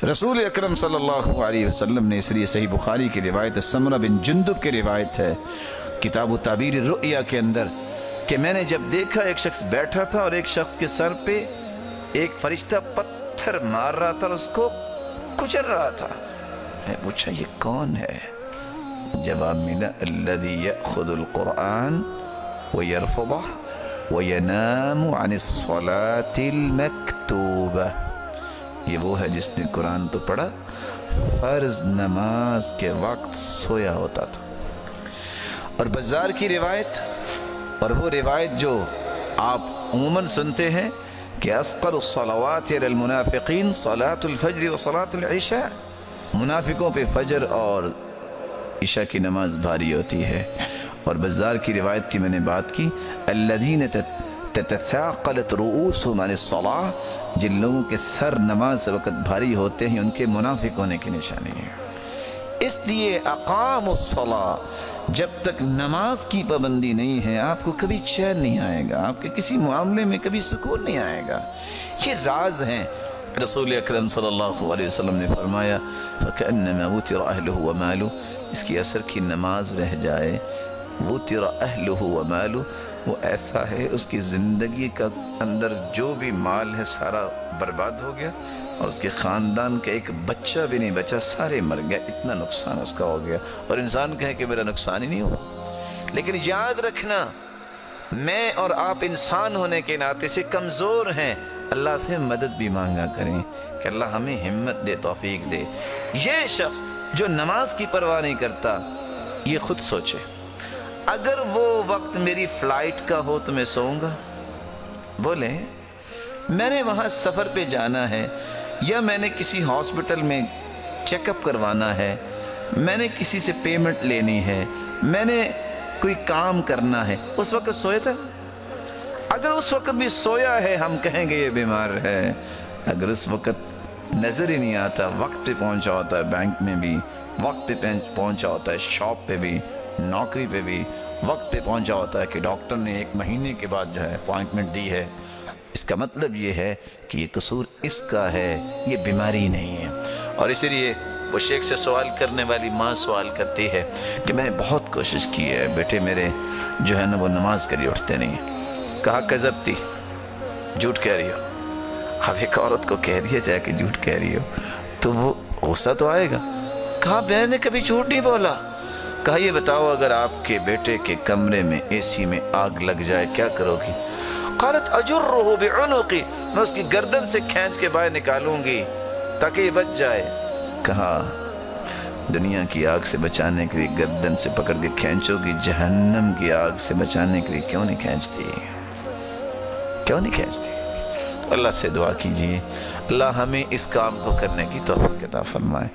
رسول اکرم صلی اللہ علیہ وسلم نے، اس لیے صحیح بخاری کی روایت سمرہ بن جندب کی روایت ہے کتاب تعبیر الرؤیا کے اندر، کہ میں نے جب دیکھا ایک شخص بیٹھا تھا اور ایک شخص کے سر پہ ایک فرشتہ پتھر مار رہا تھا اور اس کو کچل رہا تھا۔ میں پوچھا یہ کون ہے؟ جواب ملا الذی یأخذ القرآن ویرفضہ وینام عن الصلاة المکتوبہ، یہ وہ ہے جس نے قرآن تو پڑھا، فرض نماز کے وقت سویا ہوتا تھا۔ اور بزار کی روایت، اور وہ روایت جو آپ عموماً سنتے ہیں کہ اثقل الصلوات علی المنافقین صلاة الفجر و صلاة العشاء، منافقوں پہ فجر اور عشاء کی نماز بھاری ہوتی ہے۔ اور بزار کی روایت کی میں نے بات کی، الذین تتثاقلت رؤوسهم عن الصلاة، جن لوگوں کے سر نماز سے وقت بھاری ہوتے ہیں ان کے منافق ہونے کی نشانی ہے۔ اس لیے اقام الصلاة، جب تک نماز کی پابندی نہیں ہے آپ کو کبھی چین نہیں آئے گا، آپ کے کسی معاملے میں کبھی سکون نہیں آئے گا۔ یہ راز ہیں۔ رسول اکرم صلی اللہ علیہ وسلم نے فرمایا فَكَأَنَّمَا وُتِرَ أَهْلُهُ وَمَالُهُ، اس کی عصر کی نماز رہ جائے، وُتِرَ أَهْلُهُ وَمَالُهُ، وہ ایسا ہے اس کی زندگی کا اندر جو بھی مال ہے سارا برباد ہو گیا، اور اس کے خاندان کا ایک بچہ بھی نہیں بچا، سارے مر گیا، اتنا نقصان اس کا ہو گیا۔ اور انسان کہے کہ میرا نقصان ہی نہیں ہوا، لیکن یاد رکھنا میں اور آپ انسان ہونے کے ناطے سے کمزور ہیں، اللہ سے مدد بھی مانگا کریں کہ اللہ ہمیں ہمت دے، توفیق دے۔ یہ شخص جو نماز کی پرواہ نہیں کرتا، یہ خود سوچے اگر وہ وقت میری فلائٹ کا ہو تو میں سوؤں گا؟ بولیں، میں نے وہاں سفر پہ جانا ہے، یا میں نے کسی ہاسپٹل میں چیک اپ کروانا ہے، میں نے کسی سے پیمنٹ لینی ہے، میں نے کوئی کام کرنا ہے، اس وقت سویا تھا؟ اگر اس وقت بھی سویا ہے ہم کہیں گے یہ بیمار ہے۔ اگر اس وقت نظر ہی نہیں آتا، وقت پہ پہنچا ہوتا ہے بینک میں بھی، وقت پہ پہنچا ہوتا ہے شاپ پہ بھی، نوکری پہ بھی وقت پہ پہنچا ہوتا ہے کہ ڈاکٹر نے 1 مہینے کے بعد جو ہے اپوائنٹمنٹ دی ہے، اس کا مطلب یہ ہے کہ یہ قصور اس کا ہے، یہ بیماری نہیں ہے۔ اور اسی لیے وہ شیخ سے سوال کرنے والی ماں سوال کرتی ہے کہ میں نے بہت کوشش کی ہے، بیٹے میرے جو ہے نا وہ نماز کے لیے اٹھتے نہیں ہیں۔ کہا کذبتی، جھوٹ کہہ رہی ہو۔ اب ایک عورت کو کہہ دیا جائے کہ جھوٹ کہہ رہی ہو تو وہ غصہ تو آئے گا۔ کہا میں نے کبھی جھوٹ نہیں بولا۔ کہا یہ بتاؤ اگر آپ کے بیٹے کے کمرے میں اے سی میں آگ لگ جائے کیا کرو گی؟ قالت اجرہ بعنقی، میں اس کی گردن سے کھینچ کے باہر نکالوں گی تاکہ یہ بچ جائے۔ کہا دنیا کی آگ سے بچانے کے لیے گردن سے پکڑ کے کھینچو گی، جہنم کی آگ سے بچانے کے لیے کیوں نہیں کھینچتی؟ کیوں نہیں کھینچتی؟ اللہ سے دعا کیجئے اللہ ہمیں اس کام کو کرنے کی توفیق عطا فرمائے۔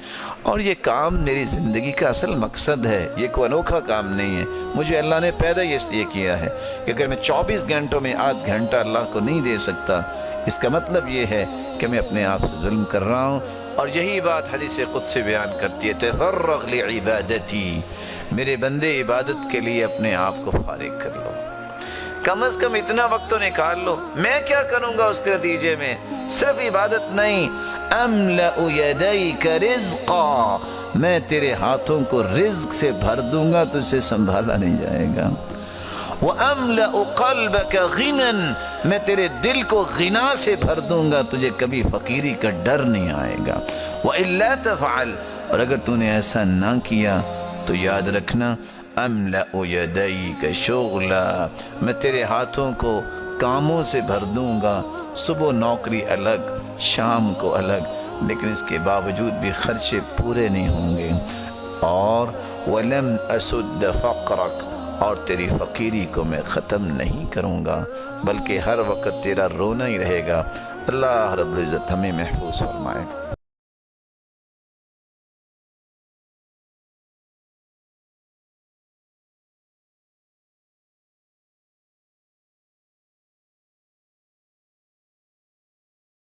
اور یہ کام میری زندگی کا اصل مقصد ہے، یہ کوئی انوکھا کام نہیں ہے۔ مجھے اللہ نے پیدا ہی اس لیے کیا ہے کہ اگر میں 24 گھنٹوں میں آدھ گھنٹہ اللہ کو نہیں دے سکتا، اس کا مطلب یہ ہے کہ میں اپنے آپ سے ظلم کر رہا ہوں۔ اور یہی بات حدیث قدسی بیان کرتی ہے تفرغ لعبادتی، میرے بندے عبادت کے لیے اپنے آپ کو فارغ کر لو، کم از کم اتنا وقت تو نکال لو۔ میں کیا کروں گا اس کے نتیجے میں؟ صرف عبادت نہیں، املأ یدیک رزقا، میں تیرے ہاتھوں کو رزق سے بھر دوں گا، تجھے سنبھالا نہیں جائے گا۔ وَأَمْلَأُ قَلْبَكَ غِنًا، میں تیرے دل کو غنا سے بھر دوں گا، تجھے کبھی فقیری کا ڈر نہیں آئے گا۔ وَإِلَّا تَفْعَلْ، اور اگر تو نے ایسا نہ کیا تو یاد رکھنا املأ یدیک شغلا، میں تیرے ہاتھوں کو کاموں سے بھر دوں گا، صبح نوکری الگ، شام کو الگ، لیکن اس کے باوجود بھی خرچے پورے نہیں ہوں گے۔ اور وَلَمْ أَسُدَّ فَقْرَكَ، اور تیری فقیری کو میں ختم نہیں کروں گا، بلکہ ہر وقت تیرا رونا ہی رہے گا۔ اللہ رب العزت ہمیں محفوظ فرمائے۔